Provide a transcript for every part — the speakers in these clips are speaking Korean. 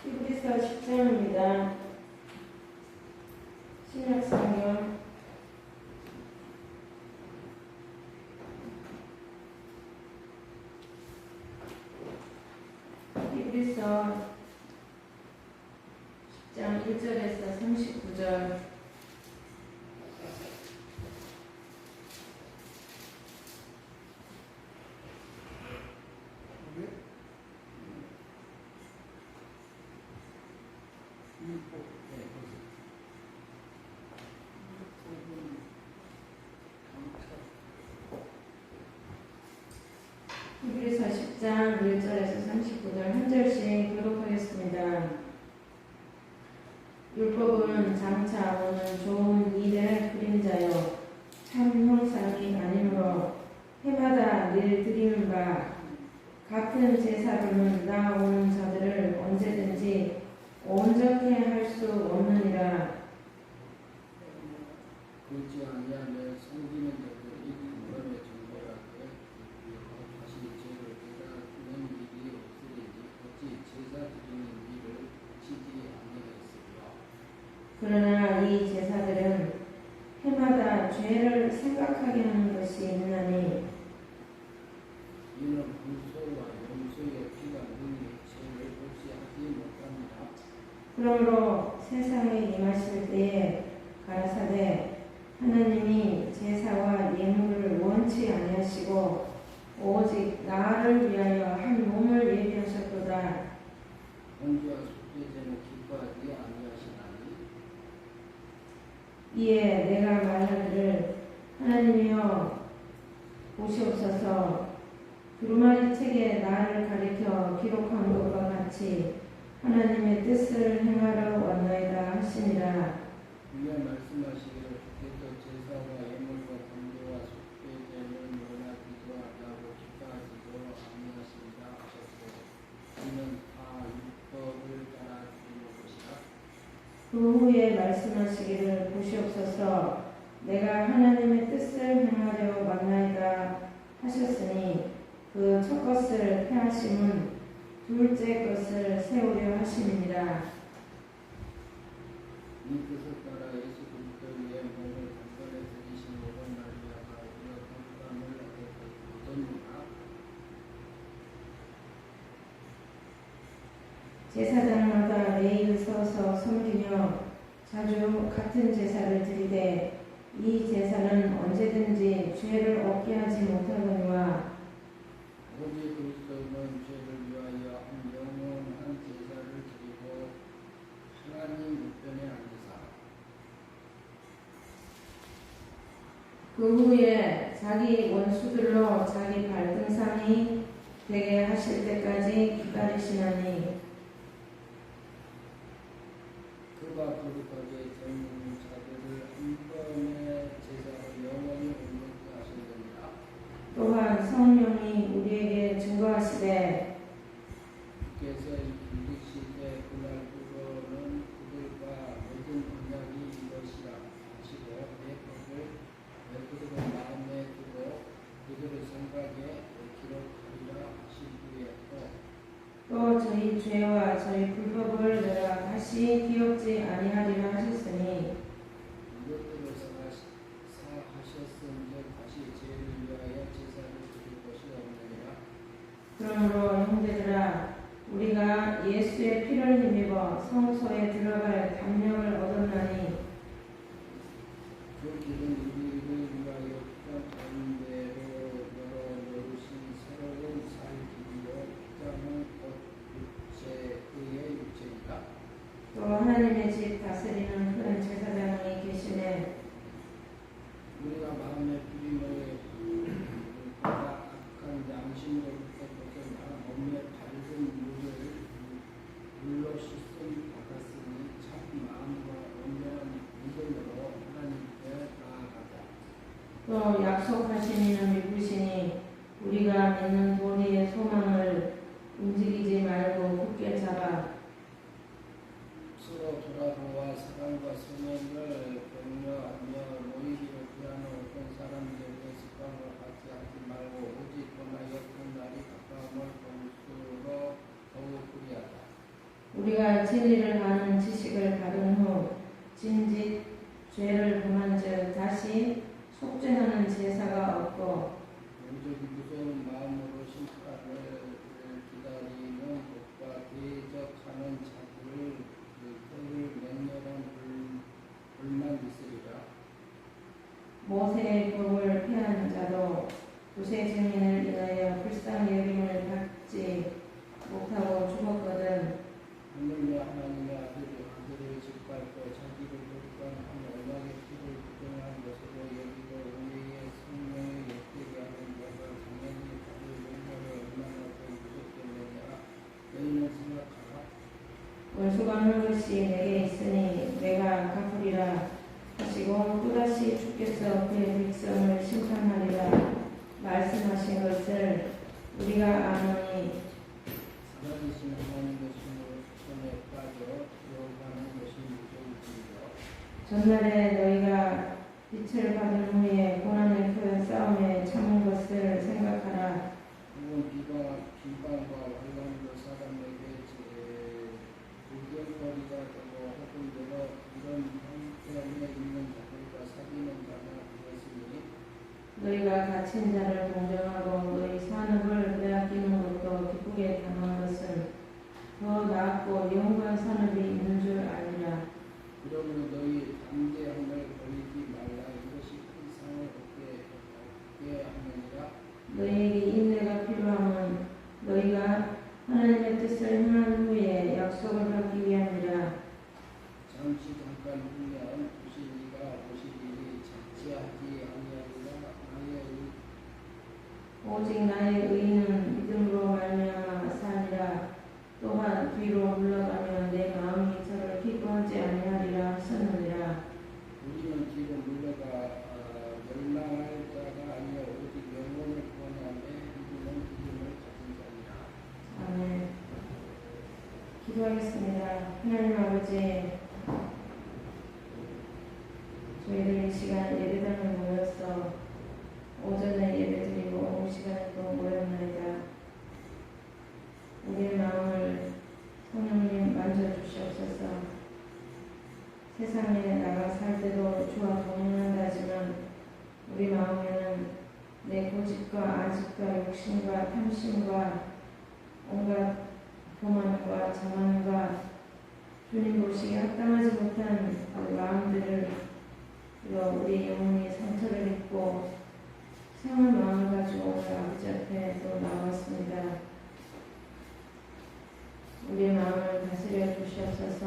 히브리서 10장입니다. 신약성경 히브리서 10장 1절에서 39절. 히브리서 10장 1절에서 39절 한 절씩 교독하겠습니다. 율법은 장차 오는 좋은 일의 그림자요 참 형상이 아니므로 해마다 늘 드리는 바 같은 제사로는 나오는 자들을 언제든지 온전케 할 수 없느니라. 그렇지 아니하면 섬기는 자들이 그날의 정결하게 다시 죄를 깨닫는 일이 없으리니 어찌 제사 드리는 일을 치지 아니하였으리라. 그러나 이 제사들은 해마다 죄를 생각하게 하는 것이 있나니 이는 불소와 염소의 피가 능히 죄를 없이 하지 못합니다. 그러므로 세상에 임하실 때에 가라사대 하나님이 제사와 예물을 원치 아니하시고 오직 나를 위하여 한 몸을 예비하셨도다. 번제와 속죄제는 기뻐하지 아니하시나니 이에 내가 말하기를 하나님이여 보시옵소서. 두루마리 책에 나를 가리켜 기록한 것과 같이 하나님의 뜻을 행하러 왔나이다 하시니라. 위에 말씀하시기를 주께서 제사와 예물과 번제와 속죄제는 원하지도 않고 기뻐하지도 아니하신다 하셨고 이는 다 율법을 따라 주는 것이라. 그 후에 말씀하시기를 보시옵소서. 내가 하나님의 뜻을 행하려 왔나이다 하셨으니 그 첫 것을 폐하심은 둘째 것을 세우려 하심이니라. 이 뜻을 따라 예수 그리스도 위에 몸을 단번에 드리신 모든 말미암아 우리가 평강을 얻었느니라. 제사장마다 매일 서서 섬기며 자주 같은 제사를 드리되 이 제사는 언제든지 죄를 얻게 하지 못하거니와 오직 그리스도는 죄를 위하여 한 영원한 제사를 드리고 하나님 우편에 앉으사 그 후에 자기 원수들로 자기 발등상이 되게 하실 때까지 기다리시나니 그가 거룩하게 된 자들을 한 번의 제사로 영원히 온전케 하시느니라. 또한 성령이 우리에게 증거하시되 주께서 이르실 때 그날부터는 그들과 모든 언약이 이것이라 하시고 내 법을 그들의 마음에 두고 그들의 생각에 기록하리라 하신 후에 또 저희 죄와 저희 불법을 내가 다시 기억지 아니하리라 하셨으니 이것들을 사하셨은즉 다시 죄를 위하여 제사를 드릴 것이 없느니라. 그러므로 형제들아 우리가 예수의 피를 힘입어 성소에 들어갈 담력을 얻었나니 그 길은 우리를 위하여 부탁한 대로 열어놓으신 새로운 살 길이요 피자는 곧 육체의 육체이다. 또 하나님의 집 다스리는 큰 제사장이 계시네. 우리가 마음의 부림을 보다 악한 양심으로부터 벗어나 몸의 밝은 물로 씻음 받았으니 참 마음과 온전한 믿음으로 하나님께 나아가자. 또 약속하신 이는 믿으시니 우리가 믿는 도리의 소망을 움직이지 말고 굳게 잡아 서로 돌아보아 사랑과 성령을 격려하며 모이기를 구하는 어떤 사람들의 습관과 같이 하지 말고 오직 떠나여 그 날이 가까움을 볼수록 더욱 그리하다. 우리가 진리를 아는 지식을 받은 후 짐짓 죄를 범한즉 다시 속죄하는 제사가 없고 오직 무서운 마음으로 심판을 기다리는 것과 대적하는 자들을 때를 맹렬한 불만 있으리라. 모세의 법을 폐한 자도 두세 증인을 인하여 불쌍히 여김을 받지 못하고 죽었거든. 하늘며 하나님의 아들이 그들을 짓밟고 자기를 독감한 언약의 피를 부정한 것으로 여기고 우리의 생명을 욕되게 하는 자가 당연히 받을 용서를 얼마나 더 무섭겠느냐. 너희는 생각하라. 원수가 하는 것이 내게 있으니 내가 갚으리라 하시고 또다시 주께서 그의 백성을 심판하리라 말씀하신 것을 우리가 아노니 살아계신 하나님의 손에 빠져 들어가는 것이 무서울지니라. 전날에 너희가 빛을 받은 후에 고난을 그 싸움에 참은 것을 생각하라. 혹은 비방과 환난으로 사람에게 불경거리가 되고 혹은 이런 형편에 있는 자들과 사귀는 자가 되었으니 너희가 갇힌 자를 동정하고 너희 산업을 빼앗기는 것도 기쁘게 당한 것은 더 낫고 영원한 산업이 있는 줄 아니라. 그러므로 너희 담대함을 버리지 말라. 이것이 큰 상을 얻게 하느니라. 너희에게 인내가 필요함은 너희가 하나님의 뜻을 행한 후에 약속을 받기 위함이라. 잠시 잠깐 후면 부시리가 오시리니 자치하지 아니하리라. 오직 나의 의인은 믿음으로 말미암아 사리라. 또한 뒤로 물러가면 내 마음이 저를 기뻐하지 아니하리라 하셨느니라. 우리는 뒤로 물러가 멸망할 자가 아니라 오직 영혼을 구원하며 믿음은 믿음을 가진 자니라. 아멘. 기도하겠습니다. 하나님 아버지, 저희들 이 시간 예배당에 모여서 오전에 예배드리고 오후 시간에 또 모였나이다. 우리의 마음을 성령님 만져주시옵소서. 세상에 나가 살 때도 주와 동행한다지만 우리 마음에는 내 고집과 아집과 욕심과 탐심과 온갖 교만과 자만과 주님 보시기에 합당하지 못한 그 마음들을 우리 영혼이 상처를 입고 상한 마음을 가지고 오늘 아버지 앞에 또 나왔습니다. 우리의 마음을 다스려 주시옵소서.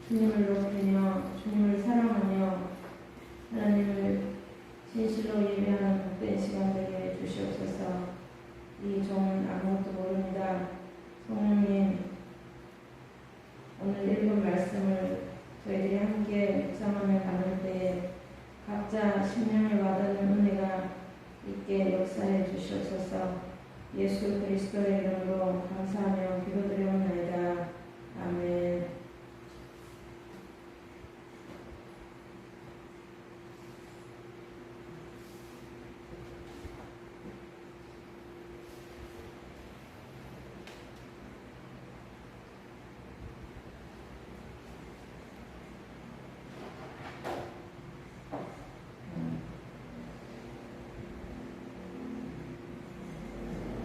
주님을 높이며 주님을 사랑하며 하나님을 진실로 예배하는 복된 시간 되게 해 주시옵소서. 이 종은 아무것도 모릅니다. 성령님, 오늘 읽은 말씀을 저희들이 함께 묵상하며 가는 때에 각자 심령을 와닿는 은혜가 있게 역사해 주시옵소서. 예수 그리스도의 이름으로 감사하며 기도드리옵나이다. 아멘.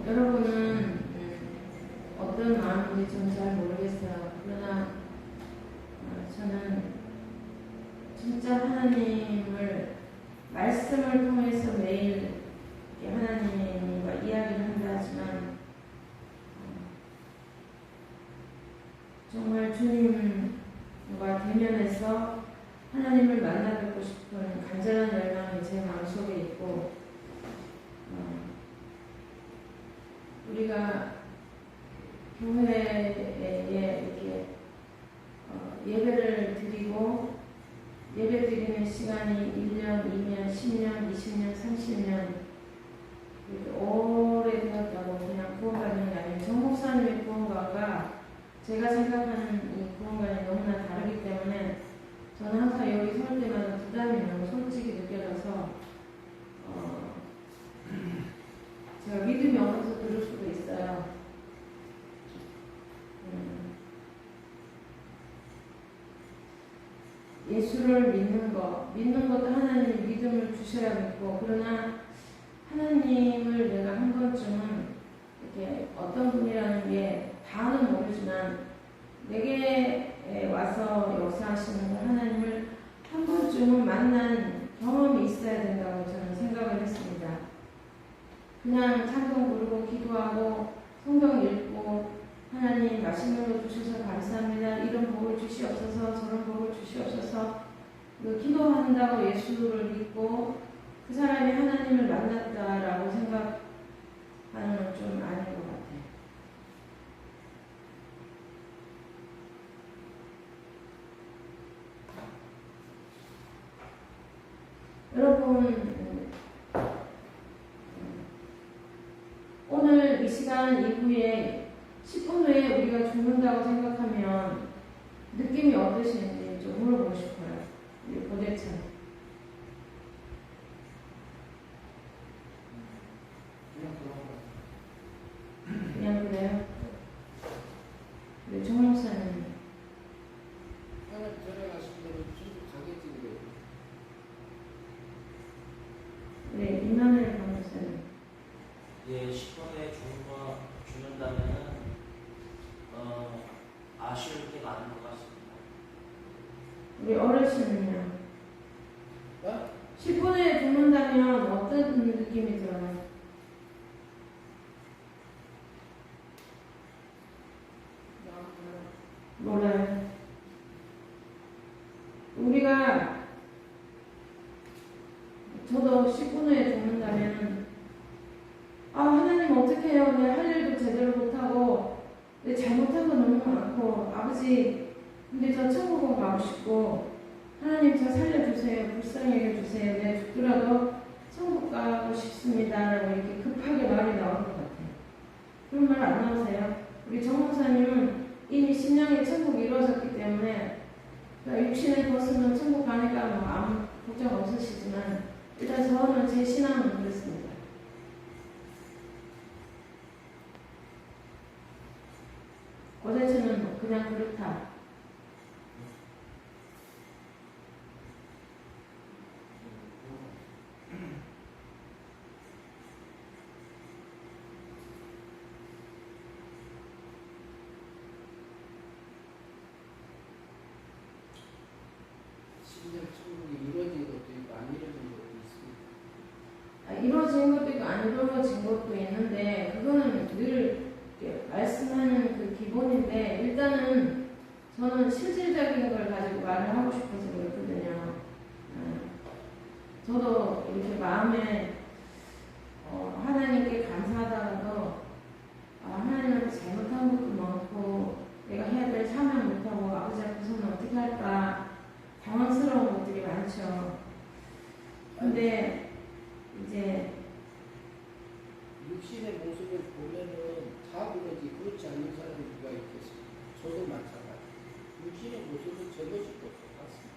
여러분은 어떤 마음인지 저는 잘 모르겠어요. 그러나 저는 진짜 하나님을 말씀을 통해서 매일 하나님과 이야기를 한다 하지만 정말 주님과 대면해서 하나님을 만나 뵙고 싶은 간절한 열망이 제 마음속에 있고 우리가 교회에 이렇게 예배를 드리고 예배 드리는 시간이 1년, 2년, 10년, 20년, 30년 이렇게 오래되었다고 그냥 구원받는 게 아니에요. 정 목사님의 구원관과 제가 생각하는 이 구원관이 너무나 다르기 때문에 저는 항상 여기 설 때마다 부담이 너무 솔직히 느껴져서 제가 믿음이 없어서 그럴 수도 있어요. 예수를 믿는 것도 하나님의 믿음을 주셔야 믿고, 그러나 하나님을 내가 한 번쯤은 이렇게 어떤 분이라는 게 다는 모르지만 내게 와서 역사하시는 그 하나님을 한 번쯤은 만난 경험이 있어야 된다고 저는 생각을 했습니다. 그냥 찬송 부르고 기도하고 성경 읽고 하나님 맛있는 거 주셔서 감사합니다. 이런 복을 주시옵소서, 저런 복을 주시옵소서. 기도한다고 예수를 믿고 그 사람이 하나님을 만났다라고 생각하는 건 좀 아닌 것 같아요. 여러분, 오늘 이 시간 이후에 10분 후에 우리가 죽는다고 생각하면 느낌이 어떠신지 좀 물어보고 싶어요. 우리 고대찬. 그냥 그래요? 우리 정 목사님. 하나님 전화하신 대로 쭉 가겠지 그래요. 네, 임마누엘 강목사님. 예, 10번에 죽는다면은 아쉬울 게 많은 것 같습니다. 우리 어르신은요? 어? 10분에 죽는다면 어떤 느낌이 들어요? 몰라요. 우리가 저도 10분 후에 죽는다면 하나님 어떻게 해요? 내 할 일도 제대로 못하고 내 잘못한 거 너무 많고 아버지 근데 저 천국은 가고 싶고 하나님 저 살려주세요. 불쌍히 여겨주세요. 내가 죽더라도 천국 가고 싶습니다. 라고 이렇게 급하게 말이 나올 것 같아요. 그런 말 안 나오세요? 우리 정 목사님은 이미 신령의 천국이 이루어졌기 때문에 육신을 벗으면 천국 가니까 뭐 아무 걱정 없으시지만 일단 저는 제 신앙은 그렇습니다. 고대처는 그냥 그렇다. 신령 천국이 이루어진 것도 있고 안 이루어진 것도 있습니다. 이루어진 것도 있고 안 이루어진 것도 있는데 그거는 늘 말씀하는 그 기본인데 일단은 저는 실질적인 걸 가지고 말을 하고 싶어서 그렇거든요. 저도 이렇게 마음에 하나님께 감사하다가도 하나님한테 잘못한 것도 많고 내가 해야 될 사명 못하고 아버지 앞에서는 어떻게 할까 당황스러운 것들이 많죠. 근데 이제 육신의 모습을 보면은 다 그러지 그렇지 않는 사람이 누가 있겠습니까? 저도 마찬가지. 육신의 모습은 저것이 또 똑같습니다.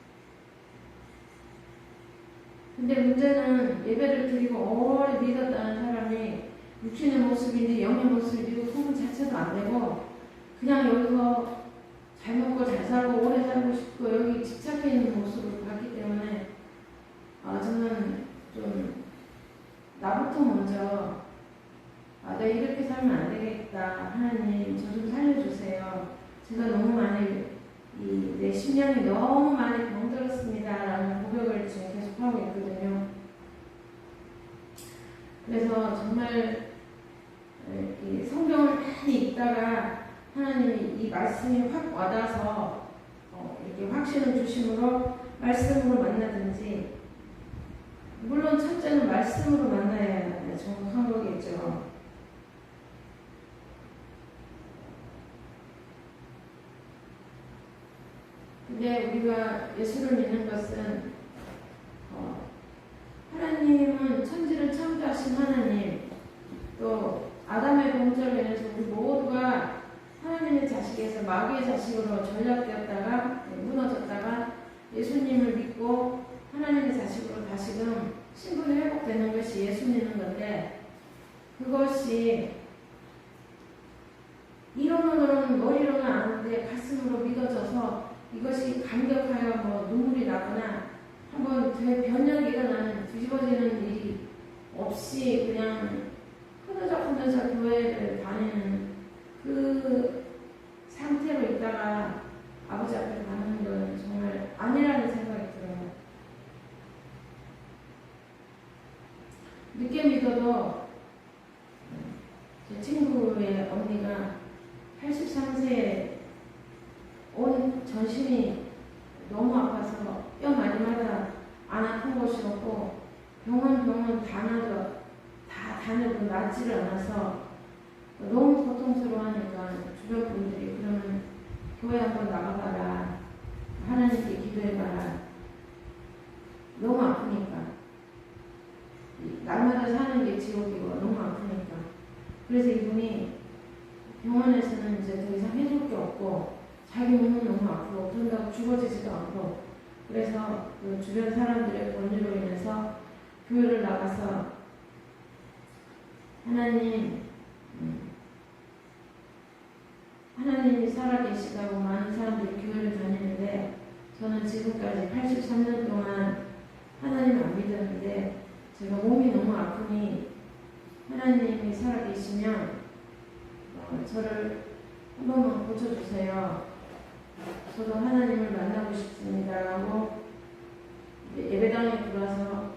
근데 문제는 예배를 드리고 오래 믿었다는 사람이 육신의 모습인지 영의 모습을 믿고 소문 자체도 안 되고 그냥 여기서 잘 먹고 잘 살고 오래 살고 싶고 여기 집착해 있는 모습을 봤기 때문에 저는 좀 나부터 먼저 내가 이렇게 살면 안 되겠다. 하나님 저 좀 살려주세요. 제가 너무 많이 내 심령이 너무 많이 병들었습니다. 라는 고백을 지금 계속하고 있거든요. 그래서 정말 성경을 많이 읽다가 하나님이 이 말씀이 확 와닿아서 이렇게 확신을 주심으로 말씀으로 만나든지 물론 첫째는 말씀으로 만나야 정확한 거겠죠. 근데 우리가 예수를 믿는 것은 하나님은 천지를 창조하신 하나님 또 아담의 동절로 인해서 우리 모두가 하나님의 자식에서 마귀의 자식으로 전락되었다가 무너졌다가 예수님을 믿고 하나님의 자식으로 다시금 신분이 회복되는 것이 예수 믿는 건데 그것이 이론으로는 머리로는 아는데 가슴으로 믿어져서 이것이 감격하여 뭐 눈물이 나거나 한번 변혁이 일어나는 뒤집어지는 일이 없이 그냥 흐느적흐느적 교회를 다니는 그 상태로 있다가 아버지 앞에 가는 건 정말 아니라는 생각이 들어요. 늦게 믿어도 제 친구의 언니가 83세에 온 전신이 너무 아파서 뼈 마디마다 안 아픈 곳이 없고 병원 다 다녀도 낫지를 않아서 너무 고통스러워하니까 주변 분들이 그러면 교회 한번 나가봐라, 하나님께 기도해봐라. 너무 아프니까 날마다 사는 게 지옥이고 너무 아프니까. 그래서 이분이 병원에서는 이제 더 이상 해줄 게 없고 자기 몸은 너무 아프고 그런다고 죽어지지도 않고 그래서 그 주변 사람들의 권유로 인해서 교회를 나가서 하나님이 살아계시다고 많은 사람들이 교회를 다니는데 저는 지금까지 83년 동안 하나님을 안 믿었는데 제가 몸이 너무 아프니 하나님이 살아계시면 저를 한 번만 고쳐주세요. 저도 하나님을 만나고 싶습니다. 라고 예배당에 들어와서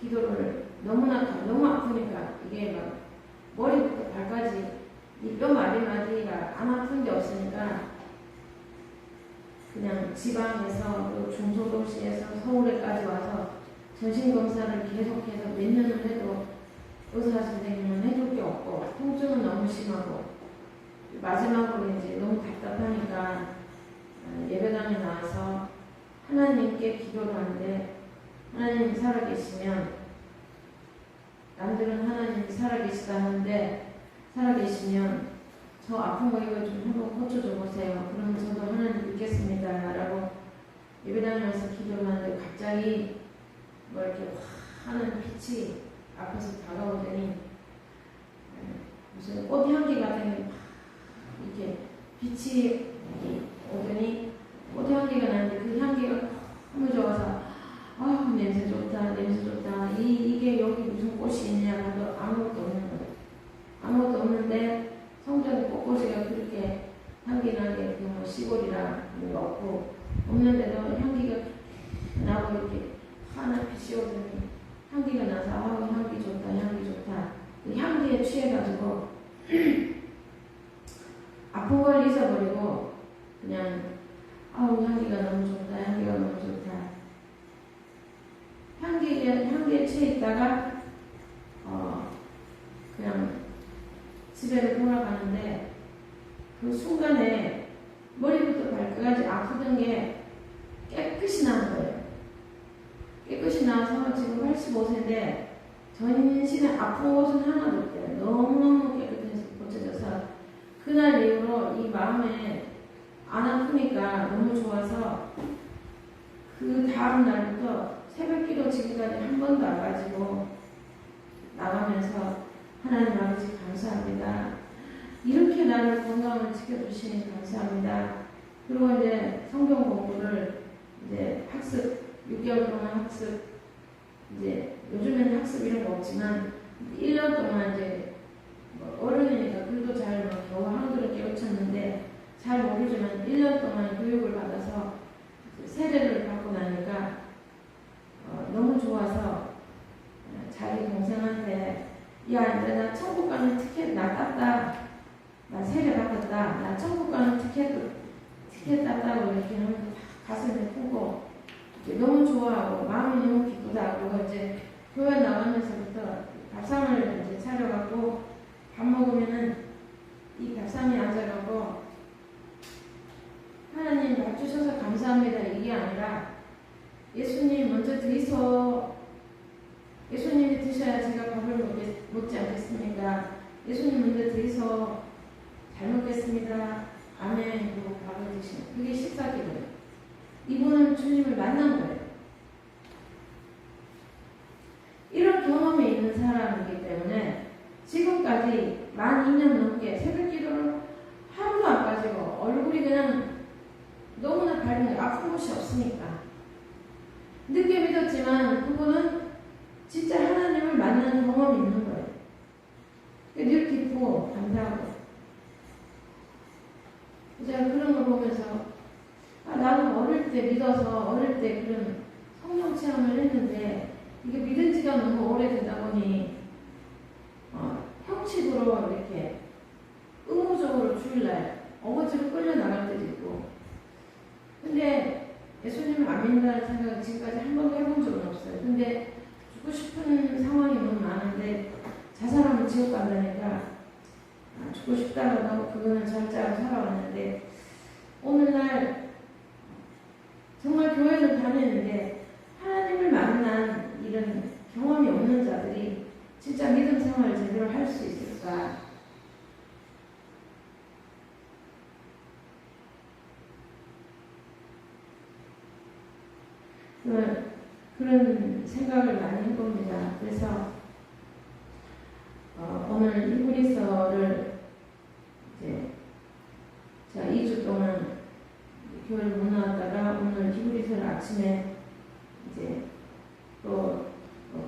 기도를 너무 아프니까 이게 막 머리부터 발까지 이 뼈 마디마디가 안 아픈 게 없으니까 그냥 지방에서 또 중소도시에서 서울에까지 와서 전신검사를 계속해서 몇 년을 해도 의사 선생님은 해줄 게 없고 통증은 너무 심하고 마지막으로 이제 너무 답답하니까 예배당에 나와서 하나님께 기도를 하는데 하나님이 살아계시면 남들은 하나님이 살아계시다 하는데 살아계시면 저 아픈 거 이거 좀 한번 고쳐줘 보세요. 그러면 저도 하나님 믿겠습니다. 라고 예배당에 와서 기도를 하는데 갑자기 뭐 이렇게 확 하는 빛이 앞에서 다가오더니 무슨 꽃 향기 같은 게 이렇게 빛이 오더니 꽃 향기가 나는데 그 향기가 너무 좋아서 냄새 좋다 이게 여기 무슨 꽃이 있냐 하도 아무것도 없는 거예요. 아무것도 없는데 성전에 꽃꽂이가 그렇게 향기 나게 뭐 시골이라 없고 없는데도 향기가 나고 이렇게 하나 빛이 오더니 향기가 나서 향기 좋다 그 향기에 취해가지고 아픈 걸 잊어버리고 그냥 향기가 너무 좋다 향기에 취해 있다가 그냥 집에를 돌아가는데 그 순간에 머리부터 발끝까지 아프던 게 깨끗이 나은 거예요. 깨끗이 나서 지금 85세인데 전신에 아픈 곳은 하나도 없대요. 너무너무 깨끗해서 고쳐져서 그날 이후로 이 마음에 안 아프니까 너무 좋아서 그 다음 날부터 새벽기도 지금까지 한 번도 안 가지고 나가면서 하나님 아버지 감사합니다. 이렇게 나를 건강을 지켜주시니 감사합니다. 그리고 이제 성경 공부를 이제 학습 6개월 동안 학습 이제 요즘에는 학습 이런 거 없지만 1년 동안 이제 어른이니까 글도 잘 겨우 한글을 깨우쳤는데 잘 모르지만 1년 동안 교육을 받아서 세례를 받고 나니까 너무 좋아서 자기 동생한테 야 이제 나 천국 가는 티켓 나 땄다 나 세례 받았다 나 천국 가는 티켓 땄다고 이렇게 하면 가슴에 푸고 너무 좋아하고 마음이 너무 기쁘다. 그리고 이제 교회 나가면서부터 밥상을 이제 차려갖고 밥 먹으면은 이 밥상에 앉아갖고 하나님 밥 주셔서 감사합니다 이게 아니라 예수님 먼저 드리소. 예수님이 드셔야 제가 밥을 먹지 않겠습니까? 예수님 먼저 드리소. 잘 먹겠습니다. 아멘. 그리고 밥을 드시는 그게 식사기도예요. 이분은 주님을 만난 거예요. 이런 경험이 있는 사람이기 때문에 지금까지 만 2년 넘게 새벽 기도를 하루도 안 빠지고 얼굴이 그냥 너무나 밝은 거예요. 곳이 없으니까. 늦게 믿었지만 그분은 진짜 하나님을 만나는 경험이 있는 거예요. 늘 기쁘고 감사하고. 제가 그런 걸 보면서 나는 어릴 때 믿어서 어릴 때 그런 성령 체험을 했는데 이게 믿은 지가 너무 오래되다 보니 형식으로 이렇게 의무적으로 주일날 어거지로 끌려나갈 때도 있고, 근데 예수님을 안 믿는다는 생각을 지금까지 한 번도 해본 적은 없어요. 근데 죽고 싶은 상황이 너무 많은데 자살하면 지옥 간다니까 죽고 싶다고 하고 그거는 절제하고 살아왔는데, 오늘날 정말 교회를 다니는데 하나님을 만난 이런 경험이 없는 자들이 진짜 믿음 생활을 제대로 할 수 있을까? 그런 생각을 많이 해봅니다. 그래서 오늘 히브리서를 이제 제가 2주 동안 교회를 못 나왔다가 오늘 히브리서를 아침에 이제 또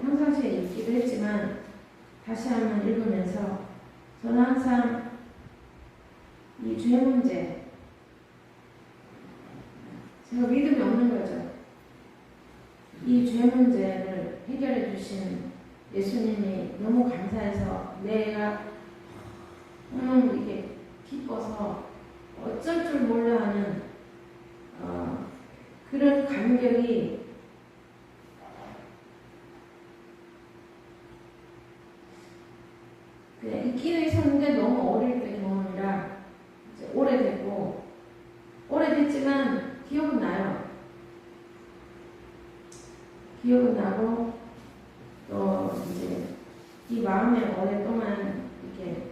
평상시에 읽기도 했지만 다시 한번 읽으면서 저는 항상 이 죄 문제, 제가 믿음이 없는 거죠. 이 죄 문제를 해결해 주신 예수님이 너무 감사해서 내가 너무 이게 기뻐서 어쩔 줄 몰라 하는 그런 감격이 그냥 있기는 있었는데 너무 어릴 때 경험이라 이제 오래됐지만 기억은 나요. 기억은 나고 또 이제 이 마음에 오랫동안 이렇게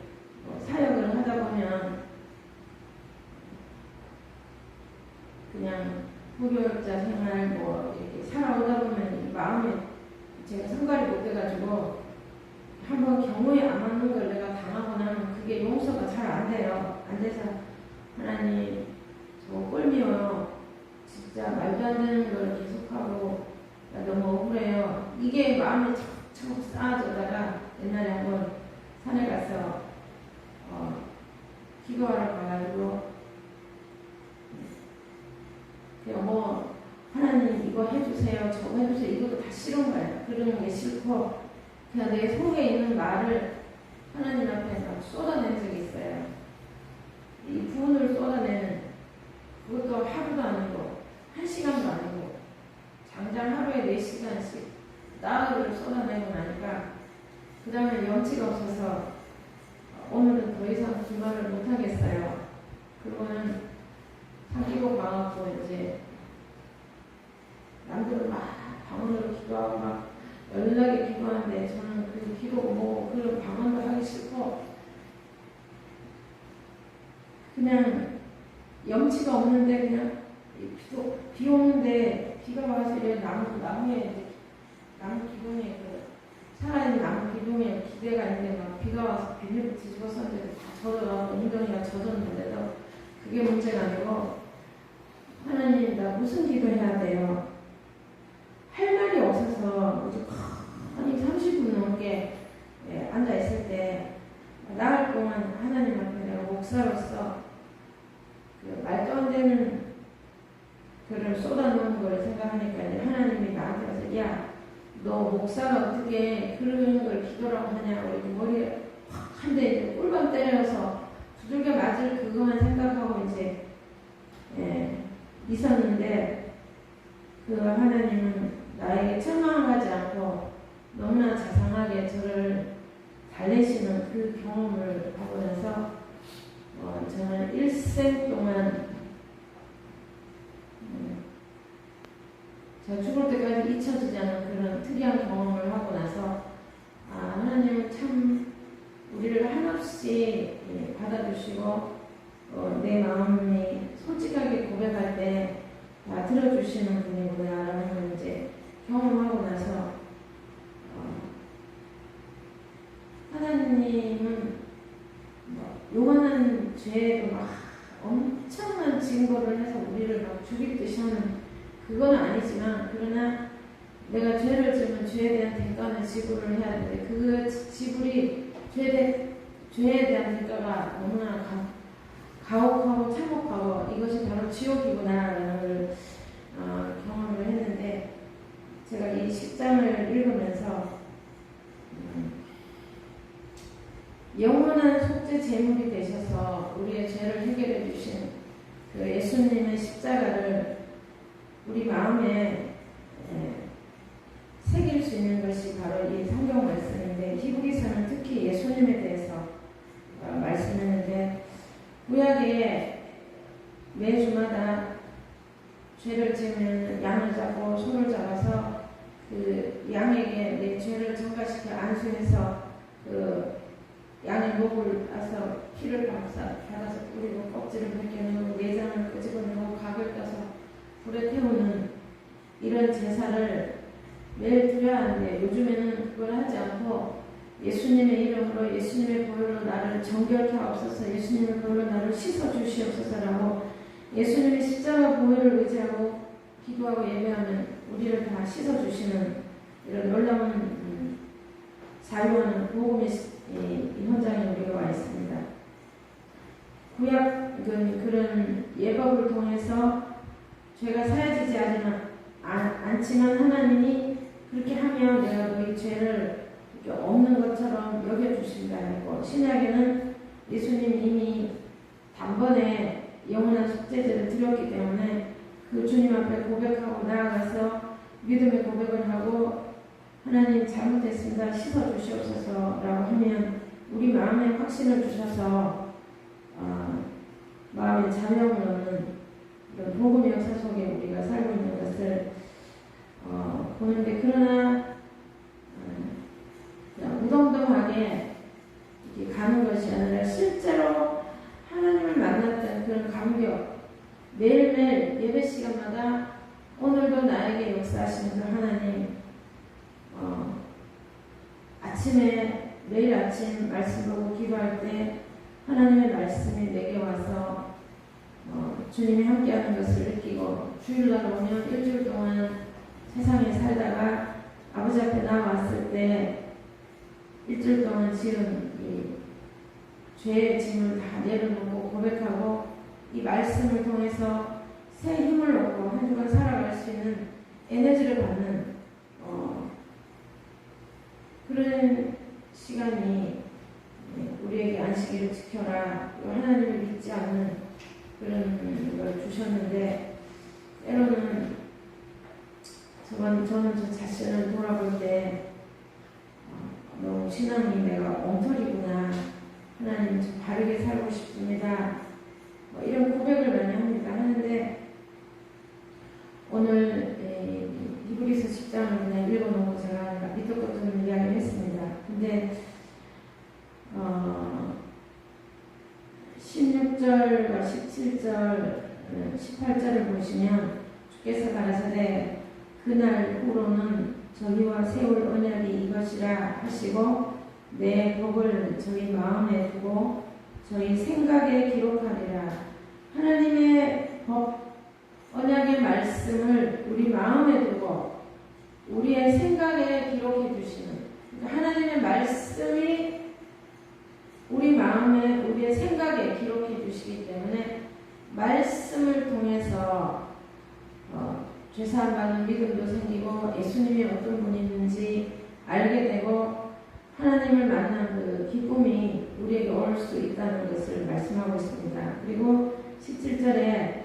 사역을 하다 보면 그냥 무교육자 생활 이렇게 살아오다 보면 이 마음에 제가 성갈이 못 돼가지고 한번 경우에 안 맞는 걸 내가 당하고 나면 그게 용서가 잘 안 돼요. 안 돼서 하나님 저 꼴미워요. 진짜 말도 안 되는 걸 계속하고 너무 억울해요. 이게 마음에 차곡차곡 쌓아져다가 옛날에 한번 산에 가서 기도하러 가가지고 그냥 하나님 이거 해주세요, 저거 해주세요, 이것도 다 싫은 거예요. 그런 게 싫고 그냥 내 속에 있는 말을 하나님 앞에 막 쏟아낸 적이 있어요. 이 분을 쏟아내는 그것도 하루도 아니고 1시간도 아니고 장장 하루에 4시간씩 나흘을 쏟아내고 나니까 그 다음에 염치가 없어서 오늘은 더 이상 그 말을 못하겠어요. 그러고는 사귀고 가갖고 이제 남들은 막 방언으로 기도하고 막 연락에 기도하는데 저는 그 기도 그런 방언도 하기 싫고 그냥 염치가 없는데 그냥 비 오는데 비가 와서 나무에 나무 기둥에 살아있는 나무 기둥에 기대가 있는데 막 비가 와서 비닐을 뒤집어서는데 다 젖어서 엉덩이가 젖었는데도 그게 문제가 아니고 하나님 나 무슨 기도해야 돼요? 할 말이 없어서 아니 30분 넘게 앉아있을 때 나흘 동안 하나님 앞에 내가 목사로서 그 말도 안 되는 글을 쏟아놓은 걸 생각하니까 하나님이 나한테 와서 야 너 목사가 어떻게 그런 걸 기도라고 하냐 우리 머리에 확 한 대 꿀밤 때려서 두들겨 맞을 그것만 생각하고 이제 있었는데 그 하나님은 나에게 책망하지 않고 너무나 자상하게 저를 달래시는 그 경험을 하고 나서 저는 일생 동안 제가 죽을 때까지 잊혀지지 않은 그런 특이한 경험을 하고 나서 하나님은 참 우리를 한없이 받아주시고 내 마음이 솔직하게 고백할 때 다 들어주시는 분이구나라는 걸 이제 경험하고 나서 하나님은 요만한 죄에도 막 엄청난 증거를 해서 우리를 막 죽일 듯이 하는 그건 아니지만 그러나 내가 죄를 지으면 죄에 대한 대가는 지불을 해야 되는데 그 지불이 죄에 대한 대가가 너무나 가혹하고 참혹하고 이것이 바로 지옥이구나라는 걸 경험을 했는데 제가 이 10장을 읽으면서 영원한 속죄 제물이 되셔서 우리의 죄를 해결해 주신 그 예수님의 십자가를 우리 마음에 새길 수 있는 것이 바로 이 성경 말씀인데 히브리서는 특히 예수님에 대해서 말씀했는데 구약에 매주마다 죄를 지으면 양을 잡고 소를 잡아서 그 양에게 내 죄를 전가시켜 안수해서 그 양의 목을 따서 피를 받아서 뿌리고 껍질을 벗겨내고 내장을 끄집어내고 각을 떠서 불에 태우는 이런 제사를 매일 드려야 하는데 요즘에는 그걸 하지 않고 예수님의 이름으로 예수님의 보혈로 나를 정결케 하옵소서 예수님의 보혈로 나를 씻어 주시옵소서라고 예수님의 십자가 보혈을 의지하고 기도하고 예배하면 우리를 다 씻어 주시는 이런 놀라운 자유하는 복음의 이 현장에 우리가 와 있습니다. 구약은 그런 예법을 통해서 죄가 사해지지 않지만 하나님이 그렇게 하면 내가 너희 죄를 없는 것처럼 여겨주신다 했고 신약에는 예수님이 이미 단번에 영원한 속죄제를 드렸기 때문에 그 주님 앞에 고백하고 나아가서 믿음의 고백을 하고 하나님 잘못했습니다. 씻어주시옵소서라고 하면 우리 마음에 확신을 주셔서 마음에 자명을 얻는 이런 복음의 역사 속에 우리가 살고 있는 것을 보는데 그러나 그냥 무덤덤하게 이렇게 가는 것이 아니라 실제로 하나님을 만났던 그런 감격 매일매일 예배 시간마다 오늘도 나에게 역사하시는 그 하나님 아침에 매일 아침 말씀 보고 기도할 때 하나님의 말씀이 내게 와서 주님이 함께하는 것을 느끼고 주일날 오면 일주일 동안 세상에 살다가 아버지 앞에 나왔을 때 일주일 동안 지은 이 죄의 짐을 다 내려놓고 고백하고 이 말씀을 통해서 새 힘을 얻고 한 주간 살아갈 수 있는 에너지를 받는 그런 시간이 우리에게 안식일을 지켜라 하나님을 믿지 않는 그런 걸 주셨는데 때로는 저는 저 자신을 돌아볼 때 너무 신앙이 내가 엉터리구나 하나님 좀 바르게 살고 싶습니다 이런 고백을 많이 합니다. 하는데 오늘 히브리서 10장을 그냥 읽어놓고 제가 밑도 끝도 이야기를 했습니다. 근데 16절과 17절 18절을 보시면 주께서 가라사대 그날 후로는 저희와 세울 언약이 이것이라 하시고 내 법을 저희 마음에 두고 저희 생각에 기록하리라. 하나님의 법 언약의 말씀을 우리 마음에 두고 우리의 생각에 기록해 주시는 그러니까 하나님의 말씀이 우리 마음에 우리의 생각에 기록해 주시기 때문에 말씀을 통해서 죄사함 받는 믿음도 생기고 예수님이 어떤 분이는지 알게 되고 하나님을 만난 그 기쁨이 우리에게 올 수 있다는 것을 말씀하고 있습니다. 그리고 17절에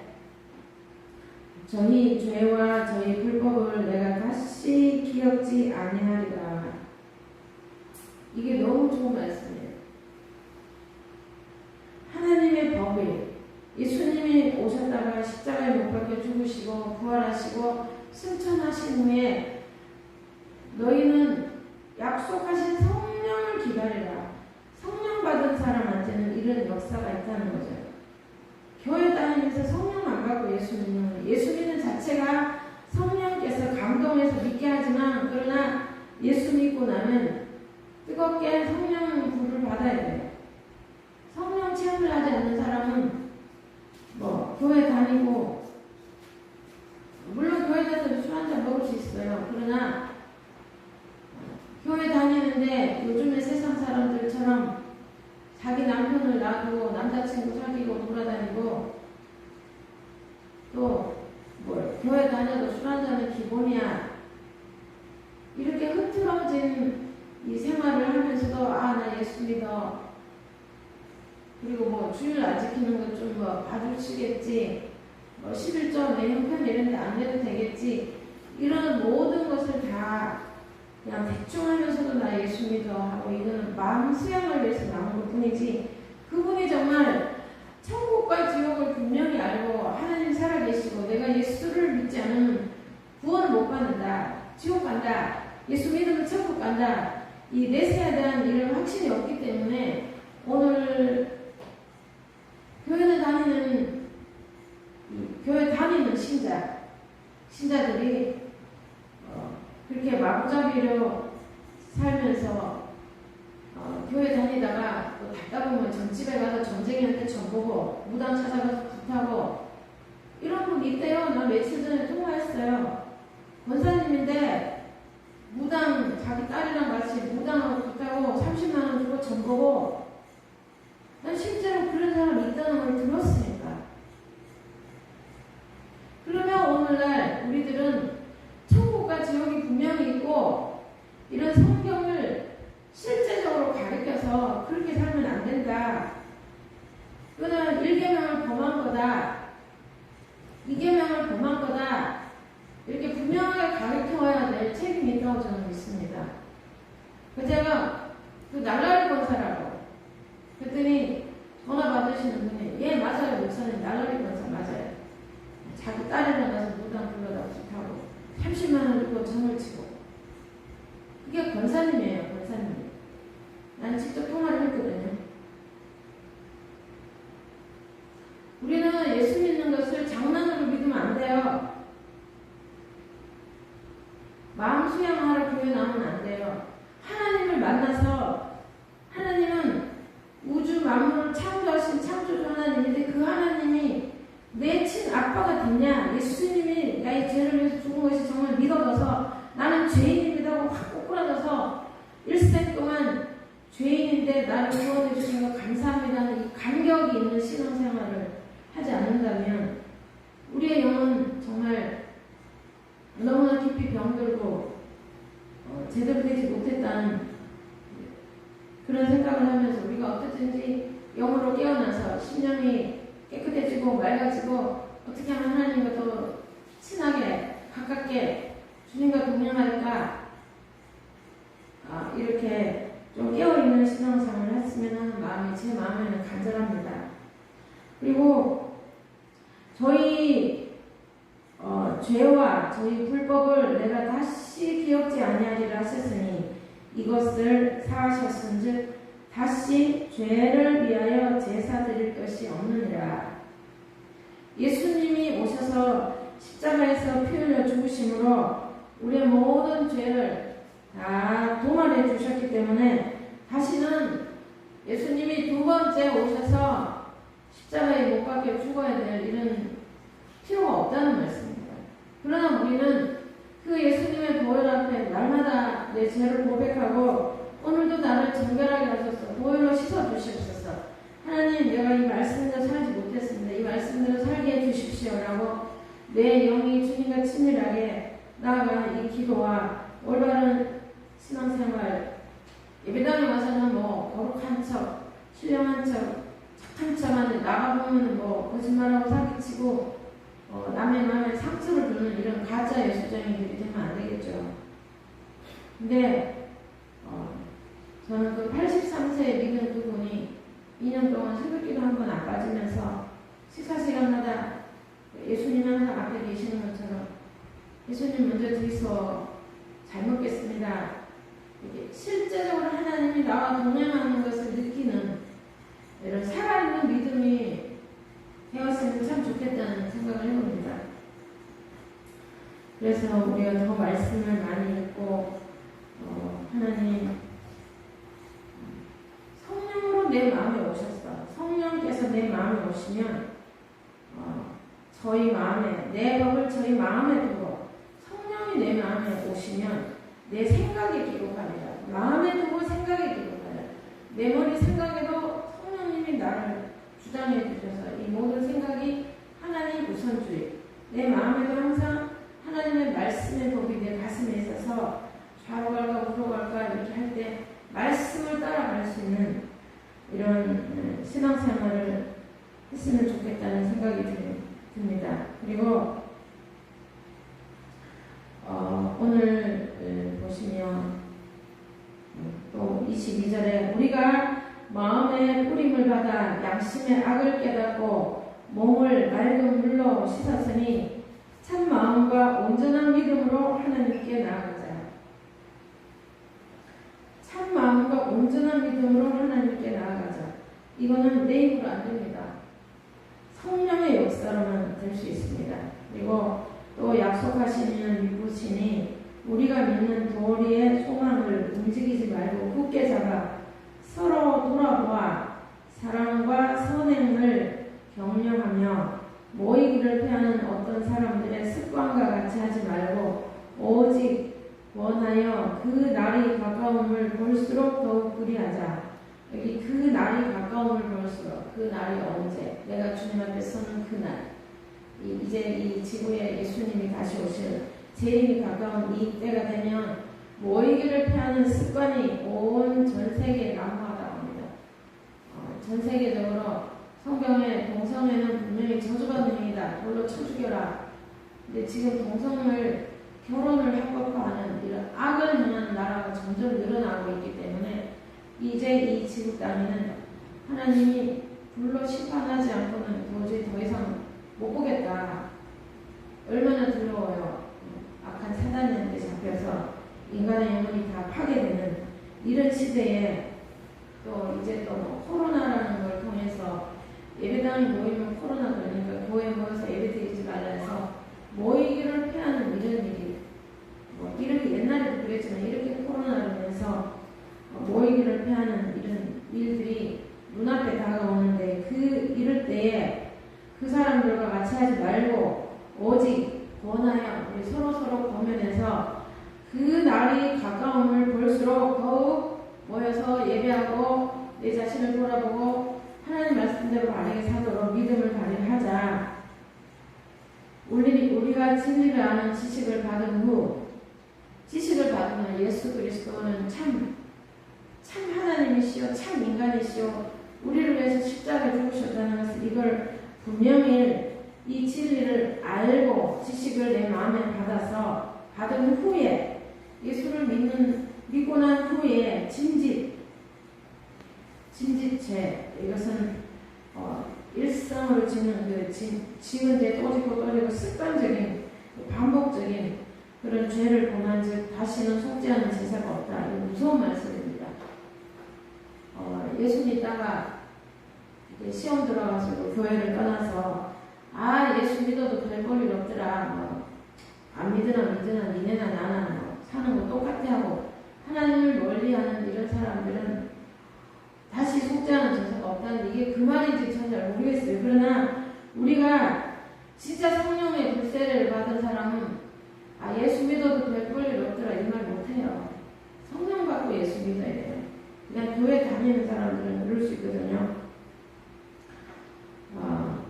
저희 죄와 저희 불법을 내가 다시 기억지 아니하리라. 이게 너무 좋은 말씀이에요. 하나님의 법이 예수님이 오셨다가 십자가에 못 박혀 죽으시고 부활하시고 승천하신 후에 너희는 약속하신 성령을 기다리라. 성령 받은 사람한테는 이런 역사가 있다는 거죠. 교회 다니면서 성령 안 받고 예수 믿는 자체가 성령께서 감동해서 믿게 하지만 그러나 예수 믿고 나면 뜨겁게 성령 불을 받아야 돼요. 성령 체험을 하지 않는 사람은 교회 다니고 물론 교회 남편을 놔두고 남자친구 사귀고 돌아다니고 또 뭐 교회 다녀도 술 한잔은 기본이야. 이렇게 흐트러진 이 생활을 하면서도 아, 나 예수 믿어. 그리고 뭐 주일 안 지키는 거 좀 뭐 봐주시겠지. 뭐 11조 내 형편 이런 데 안 내도 되겠지. 이런 모든 것을 다 그냥 대충 하면서도 나 예수 믿어 하고 이거는 마음 수양을 위해서 나온 것 뿐이지 그분이 정말 천국과 지옥을 분명히 알고 하나님 살아계시고 내가 예수를 믿지 않으면 구원을 못 받는다. 지옥 간다. 예수 믿으면 천국 간다. 이 내세에 대한 이런 확신이 없기 때문에 오늘 교회 다니는 신자들이 그렇게 마구잡이로 살면서 교회 다니다가 또 갔다 보면 전집에 가서 전쟁이한테 전보고 무당 찾아가서 굿하고 이런 분 있대요. 나 며칠 전에 통화했어요. 권사님인데 무당 자기 딸이랑 같이 무당하고 굿하고 30만 원 주고 전보고 난 실제로 그런 사람이 있다는 걸 들었으니까. 그러면 오늘날 우리들은 천국과 지옥이 분명히 있고 이런 성경을 실제적으로 가르쳐서 그렇게 살면 안 된다. 그거는 1계명을 범한 거다. 2계명을 범한 거다. 이렇게 분명하게 가르쳐야 될 책임이 있다고 저는 믿습니다. 제가 그 날라리 권사라고 그랬더니 전화 받으시는 분이 예 맞아요 목사님 날라리 권사 맞아요. 자기 딸이랑 가서 무당 불러다 좋다고 30만 원 주고 점을 치고 그게 권사님이에요. 권사님. 난 직접 통화를 했거든요. 우리는 예수 믿는 것을 장난으로 믿으면 안 돼요. 마음 수양하러 교회 나오면 안 돼요. 하나님을 만나서 하나님은 우주 만물을 창조하신 창조주 하나님인데 그 하나님이 내 친아빠가 됐냐? 예수님이 나의 죄를 위해서 죽은 것이 정말 믿어져서 나는 죄인입니다고 확 꼬꾸라져서 일생 동안 죄인인데 나를 구원해 주신 것 감사합니다는 이 감격이 있는 신앙생활을 하지 않는다면 우리의 영은 정말 너무나 깊이 병들고 제대로 되지 못했다는 그런 생각을 하면서 우리가 어떻든지 영으로 깨어나서 심령이 깨끗해지고 맑아지고 어떻게 하면 하나님과 더 친하게 가깝게 주님과 동행할까 이렇게 좀 깨어있는 신앙생활을 했으면 하는 마음이 제 마음에는 간절합니다. 그리고 저희 죄와 저희 불법을 내가 다시 기억지 아니하리라 하셨으니 이것을 사하셨은즉 다시 죄를 위하여 제사 드릴 것이 없느니라. 예수님이 오셔서 십자가에서 피 흘려 죽으심으로 우리의 모든 죄를 다 도말해 주셨기 때문에 다시는 예수님이 두 번째 오셔서 십자가에 못 박혀 죽어야 될 이런 필요가 없다는 말씀입니다. 그러나 우리는 그 예수님의 보혈 앞에 날마다 내 죄를 고백하고 오늘도 나를 정결하게 하셔서 보혈로 씻어주시옵소서. 하나님 내가 이 말씀대로 살지 못했습니다. 이 말씀대로 살게 해주십시오라고 내 영이 주님과 친밀하게 나아가는 이 기도와 올바른 신앙생활 예배당에 와서는 뭐 거룩한 척 신령한 척 착한 척 하는 나가보면 뭐 거짓말하고 사기치고 남의 마음에 상처를 주는 이런 가짜 예수쟁이들이 되면 안 되겠죠. 근데 저는 그 83세에 믿은 그분이 2년 동안 새벽기도 한 번 안 빠지면서 식사 시간마다 예수님 항상 앞에 계시는 것처럼 예수님 먼저 드리소 잘 먹겠습니다. 이렇게 실제적으로 하나님이 나와 동행하는 것을 느끼는 이런 살아있는 믿음이 되었으면 참 좋겠다는 생각을 해봅니다. 그래서 우리가 더 말씀을 많이 읽고 하나님 성령으로 내 마음에 오셨어. 성령께서 내 마음에 오시면 저희 마음에 내 법을 저희 마음에 두고 성령이 내 마음에 오시면 내 생각에 기록하리라. 마음에 두고 생각에 기록하리라. 내 머리 생각에도 성령님이 나를 했으면 좋겠다는 생각이 듭니다. 그리고 오늘 보시면 또 22절에 우리가 마음의 뿌림을 받아 양심의 악을 깨닫고 몸을 맑은 물로 씻었으니 참 마음과 온전한 믿음으로 하나님께 나아가자. 참 마음과 온전한 믿음으로 하나님께 나아가자. 이거는 내 힘으로 안 됩니다. 성령의 역사로만 될 수 있습니다. 그리고 또 약속하시는 믿으시니 우리가 믿는 도리의 소망을 움직이지 말고 굳게 잡아 서로 돌아보아 사랑과 선행을 격려하며 모이기를 피하는 어떤 사람들의 습관과 같이 하지 말고 오직 원하여 그 날이 가까움을 볼수록 더욱 그리하자. 여기 그 날이 가까움을 볼수록, 그 날이 언제? 내가 주님 앞에 서는 그날. 이제 이 지구에 예수님이 다시 오실 재림이 가까운 이 때가 되면 모이기를 피하는 습관이 온 전 세계에 난무하다고 합니다. 전 세계적으로 성경에 동성애는 분명히 저주받는 행위다. 돌로 쳐 죽여라. 근데 지금 동성을 결혼을 합법화하는 이런 악을 행하는 나라가 점점 늘어나고 있기 때문에 이제 이 지구 땅에는 하나님이 불로 심판하지 않고는 도저히 더 이상 못 보겠다. 얼마나 두려워요. 악한 사단한테 잡혀서 인간의 영혼이 다 파괴되는 이런 시대에 또 이제 또 코로나라는 걸 통해서 예배당에 모이면 코로나 그러니까 교회에 모여서 예배 드리지 말라 해서 모이기를 피하는 이런 일이 이렇게 옛날에도 그랬지만 이렇게 코로나로 인해서 모이기를 피하는 이런 일들이 눈앞에 다가오는데 이럴 때에 그 사람들과 같이 하지 말고 오직 원하여 우리 서로 범면해서 그 날이 가까움을 볼수록 더욱 모여서 예배하고 내 자신을 돌아보고 하나님 말씀대로 바르게 사도록 믿음을 발휘하자. 우리가 진리를 아는 지식을 받은 후 지식을 받으면 예수 그리스도는 참 하나님이시요 참 인간이시요 우리를 위해서 십자가에 죽으셨다는 것을 이걸 분명히 이 진리를 알고 지식을 내 마음에 받은 후에 예수를 믿고 난 후에 짐짓죄 이것은 일상으로 지는 지은 죄 또 짓고 습관적인 반복적인 그런 죄를 범한즉 다시는 속지 않은 제사가 없다. 이거 무서운 말씀입니다. 예수 믿다가 시험 들어가지고 교회를 떠나서 예수 믿어도 별 볼일 없더라. 안 믿으나 니네나 나나 사는 거 똑같아 하고 하나님을 멀리하는 이런 사람들은 다시 속지 않은 제사가 없다는데 이게 그 말인지 전 잘 모르겠어요. 그러나 우리가 진짜 성령의 불세례를 받은 사람은 예수 믿어도 별 볼일 없더라 이 말 못해요. 성령 받고 예수 믿어야 돼요. 그냥 교회 다니는 사람들은 그럴 수 있거든요.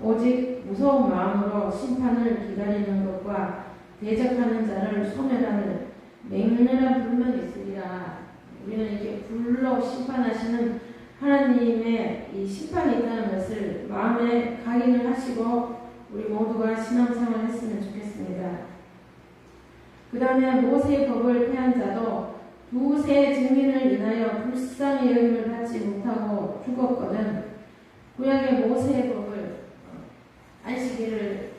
오직 무서운 마음으로 심판을 기다리는 것과 대적하는 자를 소멸하는 맹렬한 불만이 있으리라. 우리는 이렇게 불로 심판하시는 하나님의 이 심판이 있다는 것을 마음에 각인을 하시고 우리 모두가 신앙생활을 했으면 좋겠습니다. 그 다음에 모세의 법을 폐한 자도 두세 증인을 인하여 불쌍히 여김을 받지 못하고 죽었거든. 구약의 모세의 법을 안식일을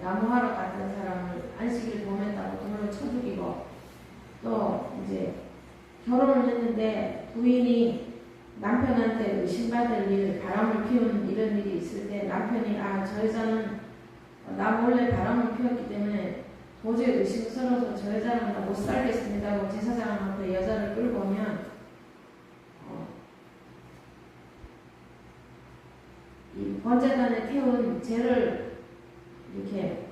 나무하러 갔던 사람을 안식일 범했다고 돌로 쳐 죽이고 또 이제 결혼을 했는데 부인이 남편한테 의심받을 일, 바람을 피우는 이런 일이 있을 때 남편이 저 여자는 나 몰래 바람을 피웠기 때문에 도저히 의심스러워서 저 여자랑 나 못 살겠습니다 하고 제사장 앞에 여자를 끌고 오면 이 번제단에 태운 죄를 이렇게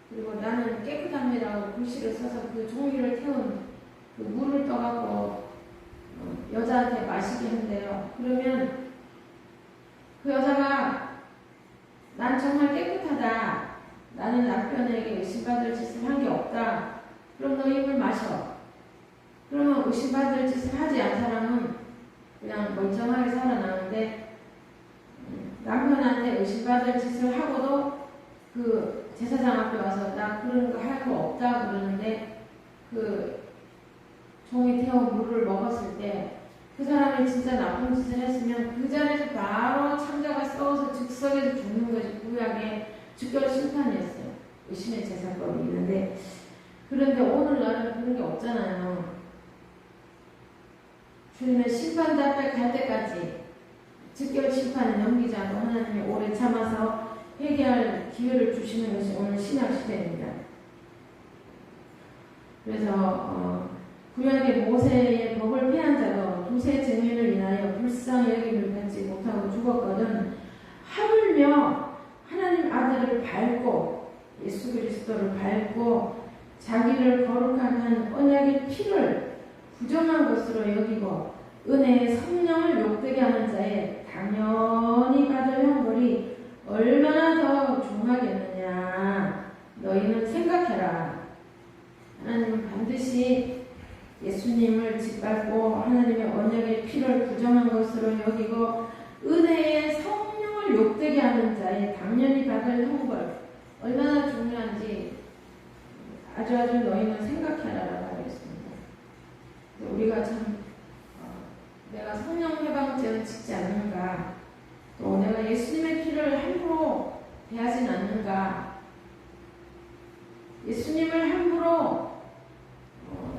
그리고 나는 깨끗합니다라고 글씨를 써서 그 종이를 태운 그 물을 떠갖고 여자한테 마시게 한대요. 그러면 그 여자가 난 정말 깨끗하다. 나는 남편에게 의심받을 짓을 한 게 없다. 그럼 너 이걸 마셔. 그러면 의심받을 짓을 하지 않은 사람은 그냥 멀쩡하게 살아나는데 남편 여러분한테 의심받을 짓을 하고도 그 제사장 앞에 와서 나 그런 거 할 거 없다 그러는데 그 종이 태워 물을 먹었을 때 그 사람이 진짜 나쁜 짓을 했으면 그 자리에서 바로 창자가 썩어서 즉석에서 죽는 것이 구약의 즉결 심판이었어요. 의심의 제사법이 있는데 그런데 오늘날은 그런 게 없잖아요. 주님의 심판대 앞에 갈 때까지 즉결 심판을 넘기지 않고 하나님이 오래 참아서 회개할 기회를 주시는 것이 오늘 신약 시대입니다. 그래서 구약의 모세의 법을 폐한 자도 두세 증인을 인하여 불쌍히 여김을 받지 못하고 죽었거든 하물며 하나님 아들을 밟고 예수 그리스도를 밟고 자기를 거룩하게 한 언약의 피를 부정한 것으로 여기고 은혜의 성령을 욕되게 하는 자의 당연히 받을 형벌이 얼마나 더 중하겠느냐. 너희는 생각해라. 하나님은 반드시 예수님을 짓밟고 하나님의 언약의 피를 부정한 것으로 여기고 은혜의 성령을 욕되게 하는 자의 당연히 받을 형벌 얼마나 중요한지 아주 너희는 생각해라라고 하겠습니다. 우리가 참 내가 성령 해방죄를 짓지 않는가, 또 내가 예수님의 피를 함부로 대하진 않는가, 예수님을 함부로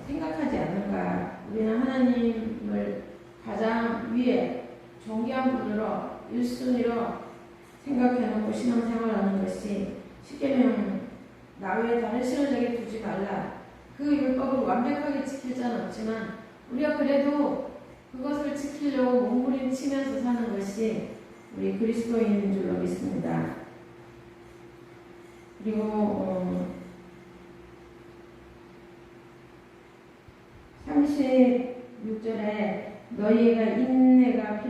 생각하지 않는가. 우리는 하나님을 가장 위에 존귀한 분으로 1순위로 생각해놓고 신앙생활하는 것이 십계명 나 외에 다른 신을 내게 두지 말라. 그 율법을 완벽하게 지킬 자는 없지만 우리가 그래도 그것을 지키려고 몸부림치면서 사는 것이 우리 그리스도인인 줄로 믿습니다. 그리고 36절에 너희에게 인내가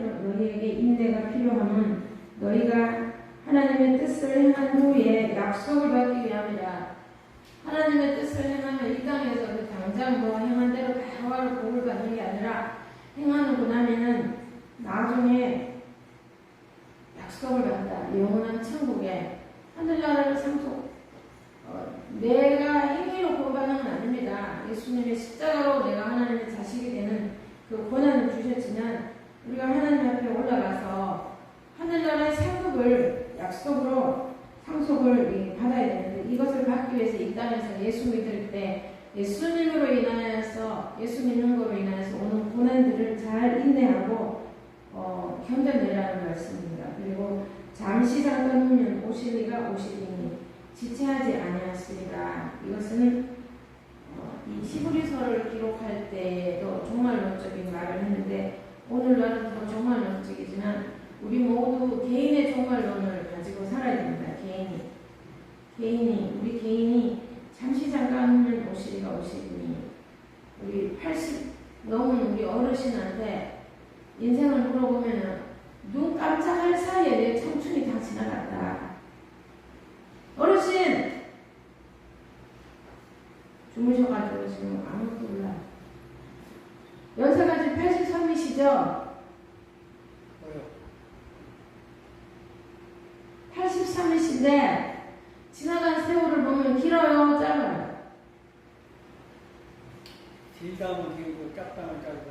필요함은 너희가 하나님의 뜻을 행한 후에 약속을 받기 위함이라. 하나님의 뜻을 행하면 이 땅에서 그 당장 뭐 행한 대로 바로 복을 받는 게 아니라 행하고 나면은 나중에 약속을 받는다. 영원한 천국에 하늘나라를 상속. 내가 행위로 구원받는 건 아닙니다. 예수님의 십자가로 내가 하나님의 자식이 되는 그 권한을 주셨지만 우리가 하나님 앞에 올라가서 하늘나라의 상급을 약속으로 상속을 받아야 되는데 이것을 받기 위해서 이 땅에서 예수 믿을 때 예수님으로 인하여서 예수 믿는 것으로 인하여서 오는 고난들을 잘 인내하고 견뎌내라는 말씀입니다. 그리고 잠시 잠깐 후면 오실 이가 오시리니 지체하지 아니하시리라. 이것은 이 히브리서를 기록할 때도 종말론적인 말을 했는데 오늘날은 더 종말론적이지만 우리 모두 개인의 종말론을 가지고 살아야 됩니다. 우리 개인이 잠시 잠깐 후면 오시리가 오시리니 우리 80 넘은 우리 어르신한테 인생을 물어보면 눈 깜짝할 사이에 내 청춘이 다 지나갔다. 어르신! 주무셔가지고 지금 아무것도 몰라. 연세가 지금 83이시죠? 83이신데 지나간 세월을 보면 길어요? 짧아요? 길다면 길고 짧다면 짧고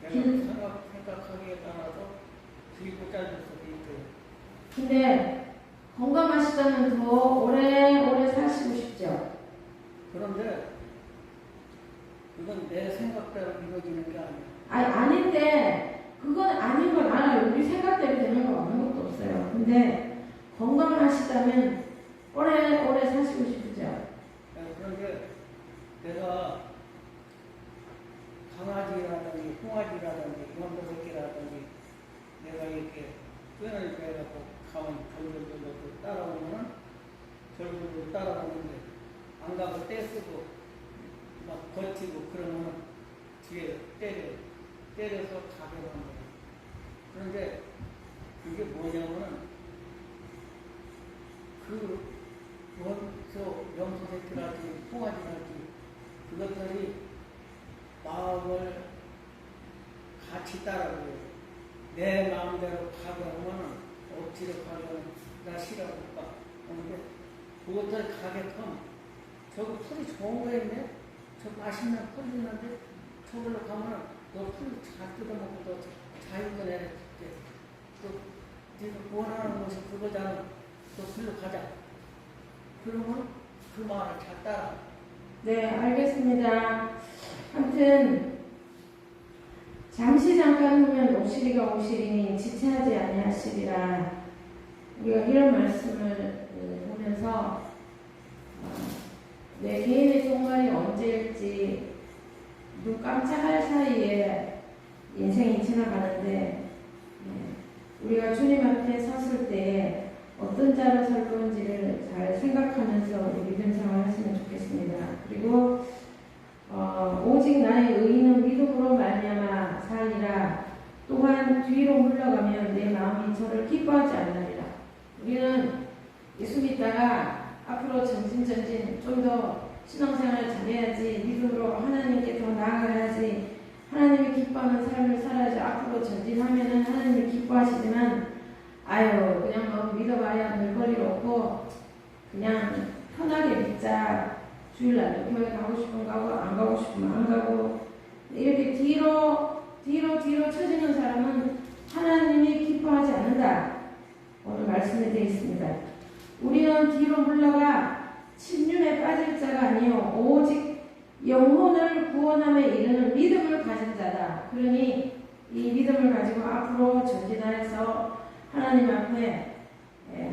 내가 생각하기에 따라서 길고 짧을 수도 있고. 근데 건강하시다면 더 오래 사시고 싶죠? 그런데 그건 내 생각대로 이루어지는 게 아니야. 아닌데 그건 아닌 건 알아요. 우리 생각대로 되는 거 아무것도 없어요. 근데 건강하시다면 오래 사시고 싶죠? 그런데 내가 강아지라든지 홍아지라든지 연도새끼라든지 내가 이렇게 끈을 빼갖고 가면 절절절절 따라오면은 절절절 따라오는데 안 가고 떼쓰고 막 버티고 그러면은 뒤에 때려서 가게 하는 거예요. 그런데 그게 뭐냐면은 그 원소 염소새끼라든지 홍아지라든지 그것들이 마음을 같이 따라오고 내 마음대로 가게 하면은 억지로 가게 나 싫어할까? 근데 그것들 가게끔 저거 풀이 좋은 거 있네? 저 맛있는 풀 있는데 저걸로 가면 너 풀 잘 뜯어먹고 너 자유분해 줄게. 또 네가 원하는 것이 그거잖아. 너 풀로 가자. 그러면 그 말을 잘 따라. 네, 알겠습니다. 아무튼 잠시 잠깐 후면 오시리가 오시리니 지체하지 아니하시리라. 우리가 이런 말씀을 보면서 내 개인의 종말이 언제일지 눈 깜짝할 사이에 인생이 지나가는데 우리가 주님 앞에 섰을 때 어떤 자로 설 건지를 잘 생각하면서 우리 믿음 생활을 했으면 좋겠습니다. 그리고 오직 나의 의인은 믿음으로 말미암아 살리라. 또한 뒤로 물러가면 내 마음이 저를 기뻐하지 않으리라. 우리는 예수 믿다가 앞으로 전진 좀 더 신앙생활을 잘해야지, 믿음으로 하나님께 더 나아가야지, 하나님이 기뻐하는 삶을 살아야지 앞으로 전진하면은 하나님이 기뻐하시지만 아유 그냥 뭐 믿어봐야 별거리 없고 그냥 편하게 믿자, 주일날 교회 가고 싶으면 가고 안 가고 싶으면 안 가고 이렇게 뒤로 처지는 사람은 하나님이 기뻐하지 않는다. 오늘 말씀에 되어 있습니다. 우리는 뒤로 물러가 침륜에 빠질 자가 아니요 오직 영혼을 구원함에 이르는 믿음을 가진 자다. 그러니 이 믿음을 가지고 앞으로 전진하여서 하나님 앞에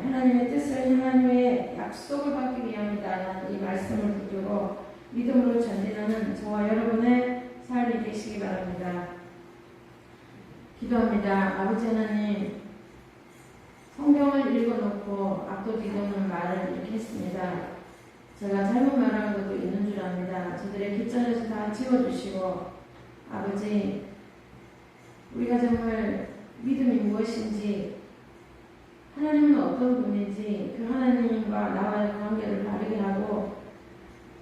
하나님의 뜻을 하나님의 약속을 받기 위함이다. 이 말씀을 붙들고 믿음으로 전진하는 저와 여러분의 삶이 되시기 바랍니다. 기도합니다. 아버지 하나님, 성경을 읽어놓고 앞도뒤도는 말을 이렇게 했습니다. 제가 잘못 말한 것도 있는 줄 압니다. 저들의 귓전에서 다 지워주시고 아버지, 우리가 정말 믿음이 무엇인지, 하나님은 어떤 분인지 그 하나님과 나와의 관계를 바르게 하고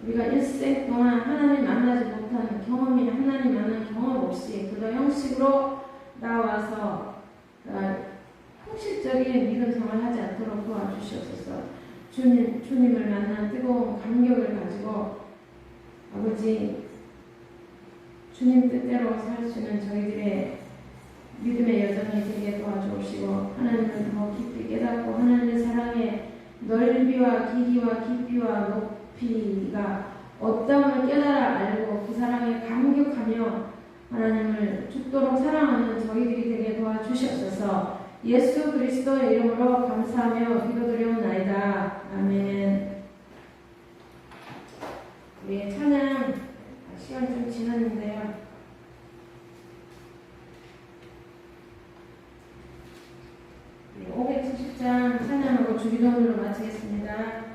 우리가 일생 동안 하나님 만나지 못한 경험이 하나님 만난 경험 없이 그저 형식으로 나와서 형식적인 믿음 생활을 하지 않도록 도와주시옵소서. 주님을 만난 뜨거운 감격을 가지고 아버지 주님 뜻대로 살 수 있는 저희들의 믿음의 여정이 되게 도와주시고 하나님을 더 깊이 깨닫고 하나님의 사랑의 넓이와 길이와 깊이와 높이가 어떠함을 깨달아 알고 그 사랑에 감격하며 하나님을 죽도록 사랑하는 저희들이 되게 도와주시옵소서. 예수 그리스도의 이름으로 감사하며 기도드리옵나이다. 아멘. 우리 찬양 시간 좀 지났는데요. 570장 찬양하고 주기도문으로 마치겠습니다.